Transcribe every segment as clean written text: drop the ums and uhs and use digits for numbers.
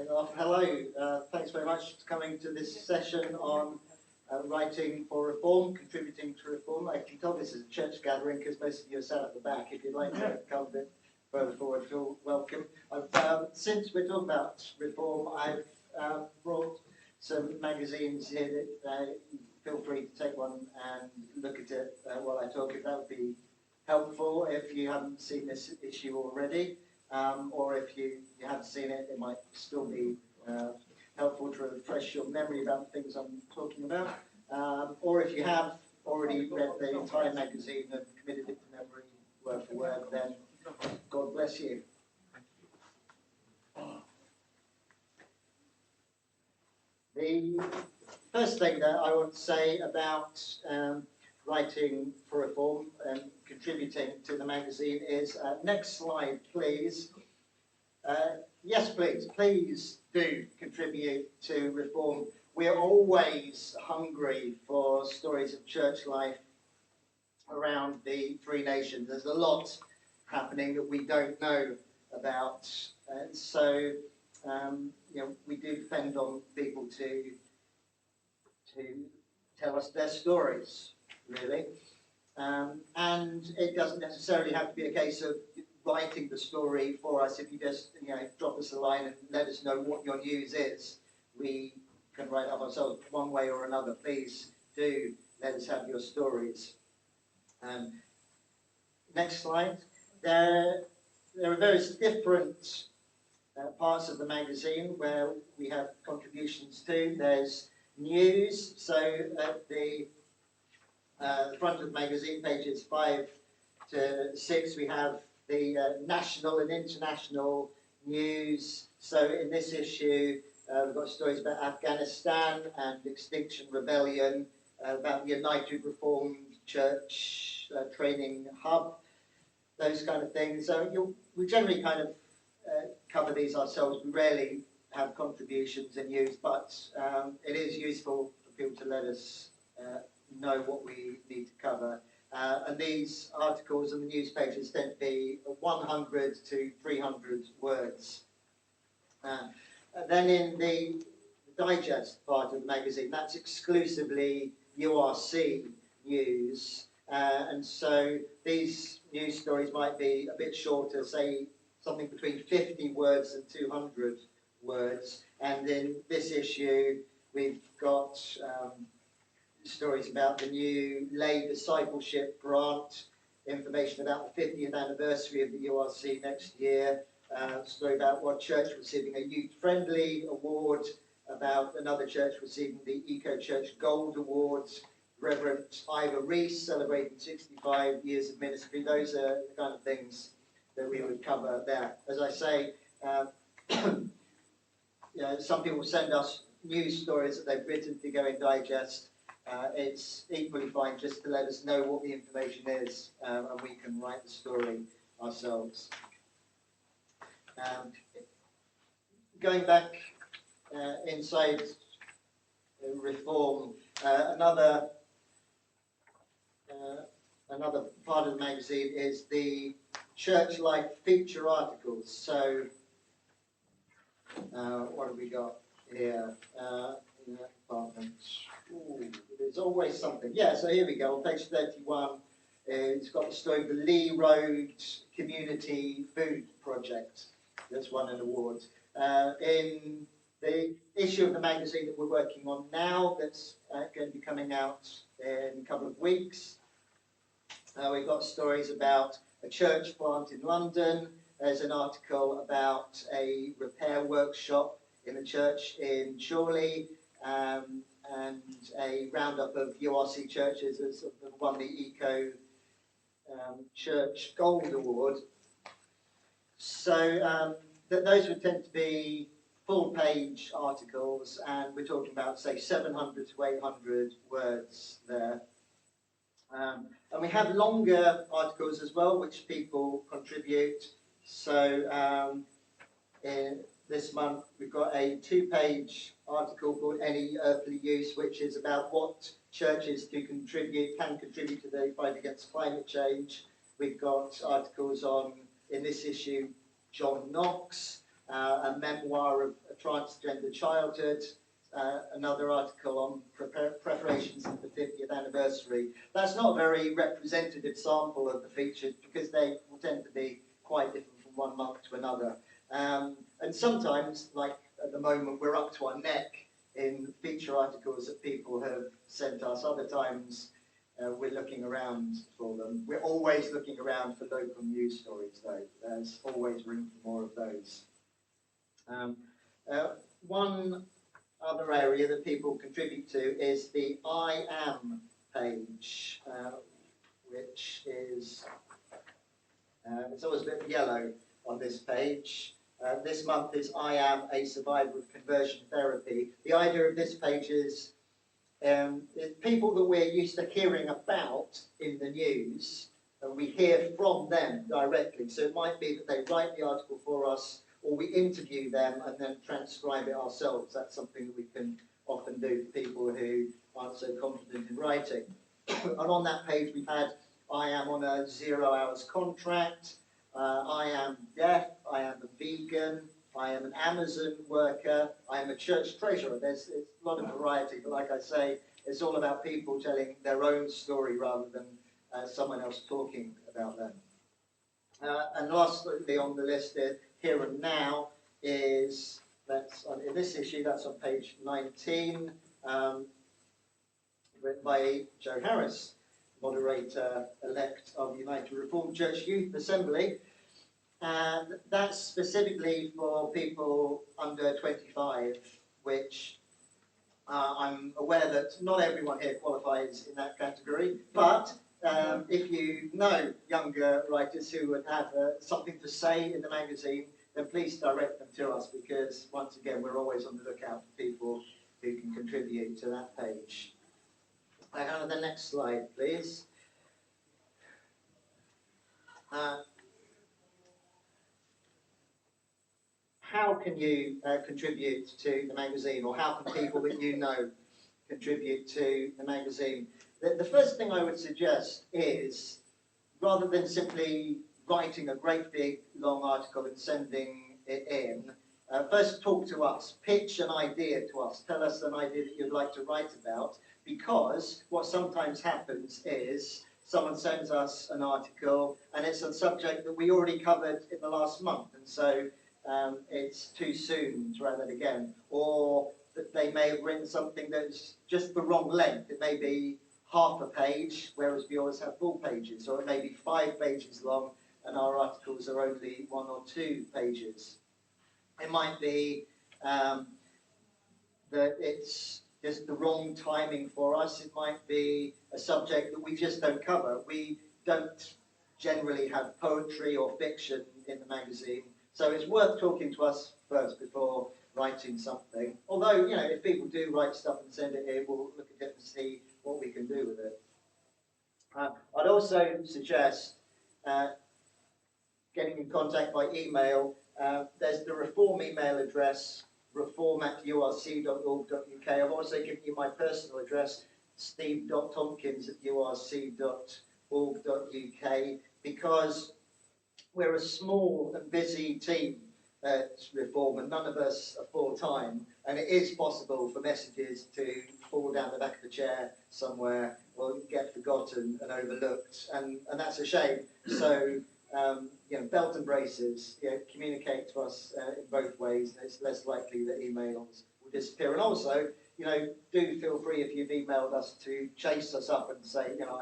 Hello, thanks very much for coming to this session on writing for reform, contributing to reform. I can tell this is a church gathering because most of you are sat at the back. If you'd like to come a bit further forward, feel welcome. Since we're talking about reform, I've brought some magazines here that feel free to take one and look at it while I talk. If that would be helpful if you haven't seen this issue already. Or if you haven't seen it, it might still be helpful to refresh your memory about the things I'm talking about. Or if you have already read the entire magazine and committed it to memory word for word, then God bless you. The first thing that I want to say about writing for reform and contributing to the magazine is, next slide please. Yes please do contribute to reform. We're always hungry for stories of church life around the three nations. There's a lot happening that we don't know about, so we do depend on people to tell us their stories, really. And it doesn't necessarily have to be a case of writing the story for us. If you just drop us a line and let us know what your news is, we can write up ourselves one way or another. Please do let us have your stories. Next slide. There are various different parts of the magazine where we have contributions to. There's news, so at the front of the magazine, pages 5 to 6, we have the national and international news. So in this issue, we've got stories about Afghanistan and Extinction Rebellion, about the United Reformed Church Training Hub, those kind of things. So we generally kind of cover these ourselves. We rarely have contributions and news, but it is useful for people to let us know what we need to cover. And these articles and the news pages tend to be 100 to 300 words. And then in the digest part of the magazine, that's exclusively URC news. And so these news stories might be a bit shorter, say something between 50 words and 200 words. And in this issue, we've got stories about the new lay discipleship grant, information about the 50th anniversary of the URC next year, story about one church receiving a youth-friendly award, about another church receiving the Eco Church Gold Awards, Reverend Ivor Rees celebrating 65 years of ministry. Those are the kind of things that we would cover there. As I say, some people send us news stories that they've written to go in digest. It's equally fine just to let us know what the information is, and we can write the story ourselves. Going back inside reform, another part of the magazine is the church life feature articles. So what have we got here in that department? Ooh, there's always something. Yeah, so here we go. On page 31, it's got the story of the Lee Road Community Food Project that's won an award. In the issue of the magazine that we're working on now, that's going to be coming out in a couple of weeks, we've got stories about a church plant in London. There's an article about a repair workshop in a church in Chorley, and a roundup of URC churches that won the Eco Church Gold Award. So those would tend to be full-page articles, and we're talking about, say, 700 to 800 words there. And we have longer articles as well, which people contribute. So in this month, we've got a 2-page article called Any Earthly Use, which is about what churches can contribute to the fight against climate change. We've got articles on, in this issue, John Knox, a memoir of a transgender childhood, another article on preparations for the 50th anniversary. That's not a very representative sample of the features because they will tend to be quite different from one month to another. And sometimes, like at the moment, we're up to our neck in feature articles that people have sent us. Other times, we're looking around for them. We're always looking around for local news stories, though. There's always room for more of those. One other area that people contribute to is the I Am page, which is, it's always a bit yellow on this page. This month is I Am a Survivor of Conversion Therapy. The idea of this page is people that we're used to hearing about in the news, and we hear from them directly. So it might be that they write the article for us, or we interview them and then transcribe it ourselves. That's something that we can often do for people who aren't so confident in writing. And on that page we've had, I am on a 0 hours contract, I am deaf, I am a vegan, I am an Amazon worker, I am a church treasurer. There's a lot of variety, but like I say, it's all about people telling their own story rather than someone else talking about them. And lastly on the list here and now is, in this issue, that's on page 19, written by Joe Harris, moderator-elect of the United Reformed Church Youth Assembly. And that's specifically for people under 25, which I'm aware that not everyone here qualifies in that category, but if you know younger writers who would have something to say in the magazine, then please direct them to us, because once again we're always on the lookout for people who can contribute to that page. And the next slide, please. How can you contribute to the magazine, or how can people that you know contribute to the magazine? The first thing I would suggest is, rather than simply writing a great big long article and sending it in, first talk to us, pitch an idea to us, tell us an idea that you'd like to write about, because what sometimes happens is someone sends us an article and it's a subject that we already covered in the last month, and so it's too soon to write that again, or that they may have written something that's just the wrong length. It may be half a page, whereas we always have full pages, or it may be 5 pages long and our articles are only 1 or 2 pages. It might be that it's just the wrong timing for us. It might be a subject that we just don't cover. We don't generally have poetry or fiction in the magazine, so it's worth talking to us first before writing something. Although, you know, if people do write stuff and send it here, we'll look at it and see what we can do with it. I'd also suggest getting in contact by email. There's the Reform email address, reform@urc.org.uk. I've also given you my personal address, steve.tompkins@urc.org.uk, because we're a small and busy team at Reform, and none of us are full-time, and it is possible for messages to fall down the back of the chair somewhere or get forgotten and overlooked, and that's a shame. So, you know, belt and braces, you know, communicate to us in both ways, and it's less likely that emails will disappear. And also, you know, do feel free, if you've emailed us, to chase us up and say, you know,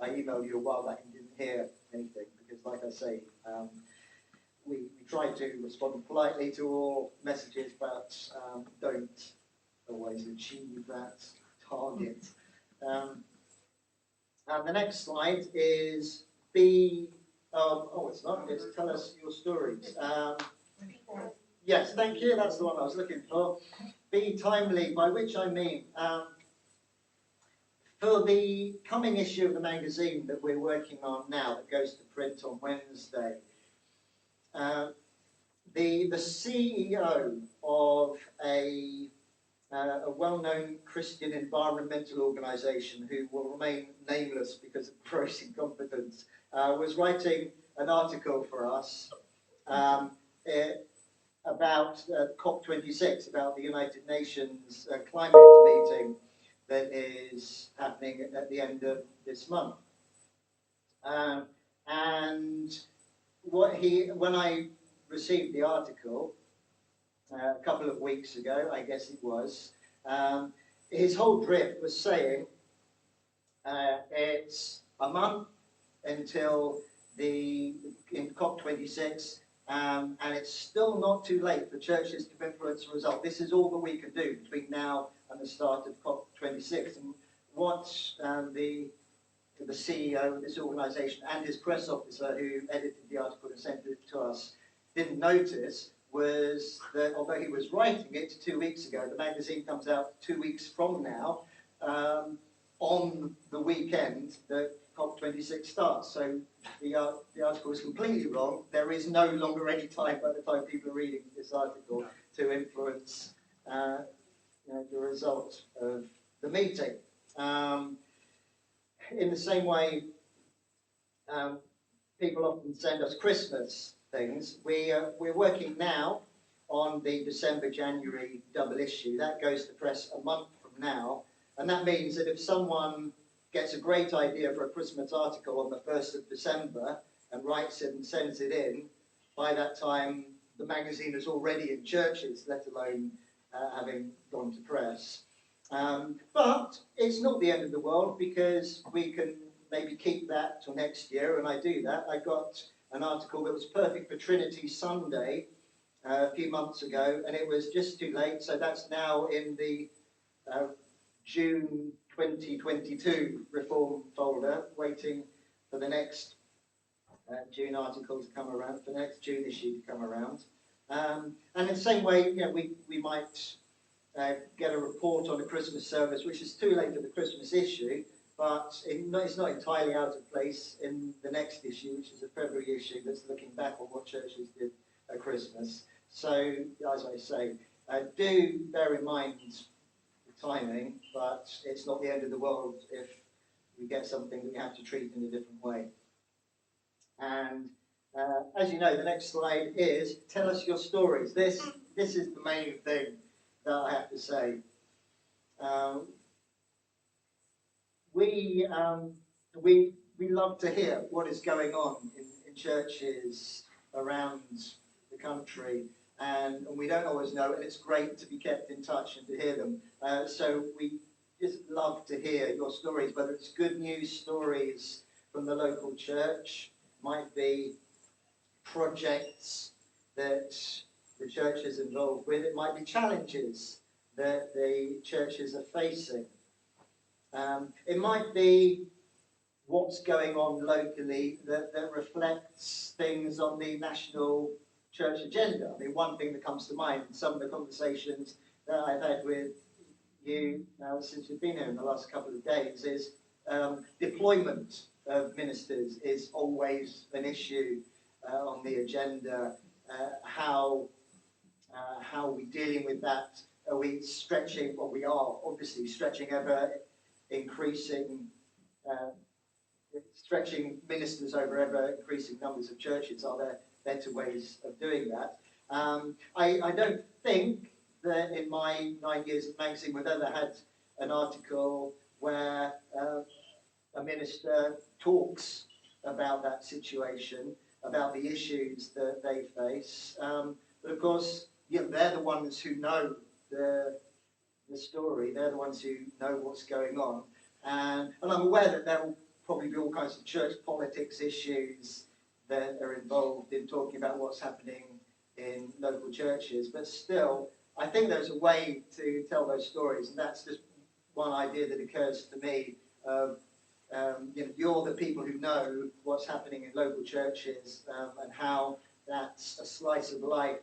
I emailed you a while back and didn't hear anything, because like I say, we try to respond politely to all messages, but don't always achieve that target. And the next slide is it's not, it's tell us your stories. Yes, thank you, that's the one I was looking for. Be timely, by which I mean, for the coming issue of the magazine that we're working on now, that goes to print on Wednesday, the CEO of a well-known Christian environmental organisation, who will remain nameless because of gross incompetence, was writing an article for us about COP26, about the United Nations climate meeting that is happening at the end of this month. And when I received the article a couple of weeks ago, I guess it was, his whole drift was saying it's a month until in COP26, and it's still not too late for churches to influence the result. This is all that we can do between now and the start of COP26. And what the CEO of this organisation and his press officer who edited the article and sent it to us didn't notice was that although he was writing it 2 weeks ago, the magazine comes out 2 weeks from now, on the weekend that COP26 starts. So the article is completely wrong. There is no longer any time by the time people are reading this article to influence the result of the meeting. In the same way, people often send us Christmas things. We're working now on the December-January double issue. That goes to press a month from now. And that means that if someone gets a great idea for a Christmas article on the 1st of December and writes it and sends it in, by that time the magazine is already in churches, let alone having gone to press. But it's not the end of the world, because we can maybe keep that till next year, and I do that. I got an article that was perfect for Trinity Sunday a few months ago, and it was just too late, so that's now in the June 2022 reform folder, waiting for the next June article to come around, for the next June issue to come around. And in the same way, we might get a report on a Christmas service, which is too late for the Christmas issue, but it's not entirely out of place in the next issue, which is a February issue that's looking back on what churches did at Christmas. So, as I say, do bear in mind the timing, but it's not the end of the world if we get something that we have to treat in a different way. And as you know, the next slide is tell us your stories. This is the main thing that I have to say. We love to hear what is going on in churches around the country, and we don't always know, and it's great to be kept in touch and to hear them. So we just love to hear your stories, whether it's good news stories from the local church, might be projects that the church is involved with, it might be challenges that the churches are facing. It might be what's going on locally that reflects things on the national church agenda. I mean, one thing that comes to mind in some of the conversations that I've had with you since you've been here in the last couple of days is deployment of ministers is always an issue on the agenda. How are we dealing with that? Are we stretching? Well, we are obviously stretching ever increasing, stretching ministers over ever increasing numbers of churches. Are there better ways of doing that? I don't think that in my 9 years of magazine we've ever had an article where a minister talks about that situation, about the issues that they face. But of course, they're the ones who know the story. They're the ones who know what's going on. And I'm aware that there will probably be all kinds of church politics issues that are involved in talking about what's happening in local churches. But still, I think there's a way to tell those stories, and that's just one idea that occurs to me of you're the people who know what's happening in local churches and how that's a slice of life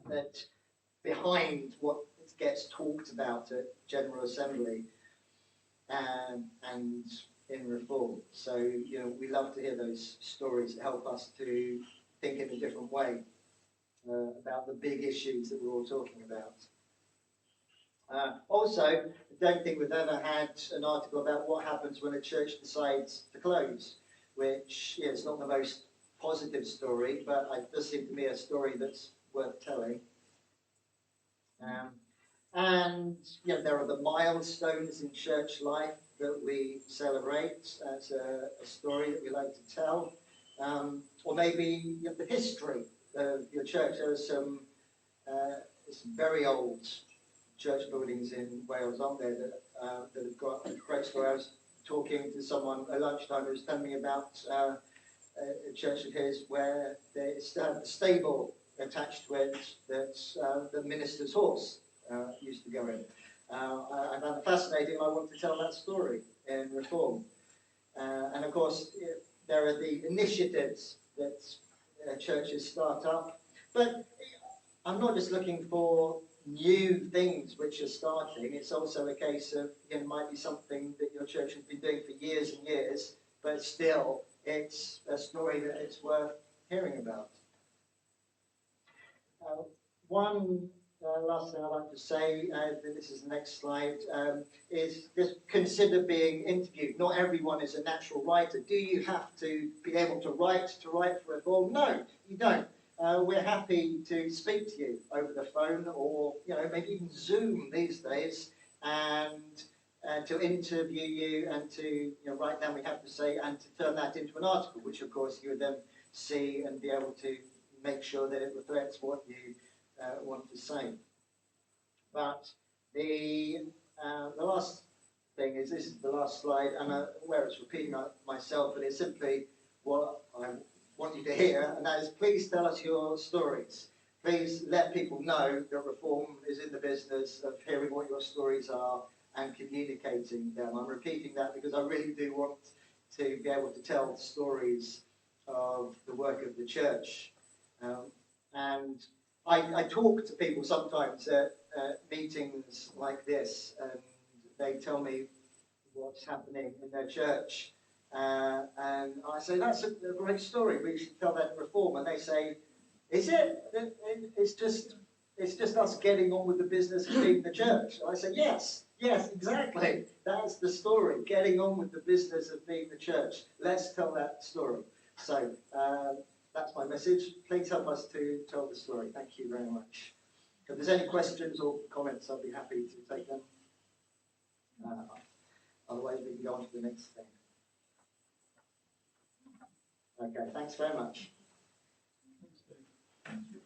that behind what gets talked about at General Assembly and in Reform. So, we love to hear those stories that help us to think in a different way about the big issues that we're all talking about. Also, I don't think we've ever had an article about what happens when a church decides to close, which is not the most positive story, but it does seem to me a story that's worth telling. And there are the milestones in church life that we celebrate as a story that we like to tell. Or maybe the history of your church. There are some very old church buildings in Wales, aren't there, that have got a great story. I was talking to someone at lunchtime who was telling me about a church of his where they still have a stable attached to it that's the minister's horse used to go in. I found it fascinating. I want to tell that story in Reform. And of course, there are the initiatives that churches start up. But I'm not just looking for new things which are starting. It's also a case of, it might be something that your church has been doing for years and years, but still, it's a story that it's worth hearing about. One last thing I'd like to say, this is the next slide, is just consider being interviewed. Not everyone is a natural writer. Do you have to be able to write for Reform? No, you don't. We're happy to speak to you over the phone, or maybe even Zoom these days, and to interview you and to write down what we have to say and to turn that into an article, which of course you would then see and be able to make sure that it reflects what you want to say. But the last thing is, this is the last slide, and I'm aware it's repeating myself, but it's simply what I want you to hear, and that is, please tell us your stories. Please let people know that Reform is in the business of hearing what your stories are and communicating them. I'm repeating that because I really do want to be able to tell stories of the work of the church. And I talk to people sometimes at meetings like this, and they tell me what's happening in their church. And I say, that's a great story, we should tell that in Reform. And they say, is it? It's just us getting on with the business of being the church. And I say, yes, exactly. That's the story, getting on with the business of being the church. Let's tell that story. So that's my message. Please help us to tell the story. Thank you very much. If there's any questions or comments, I'll be happy to take them. Otherwise, we can go on to the next thing. Okay, thanks very much. Thanks, Dave.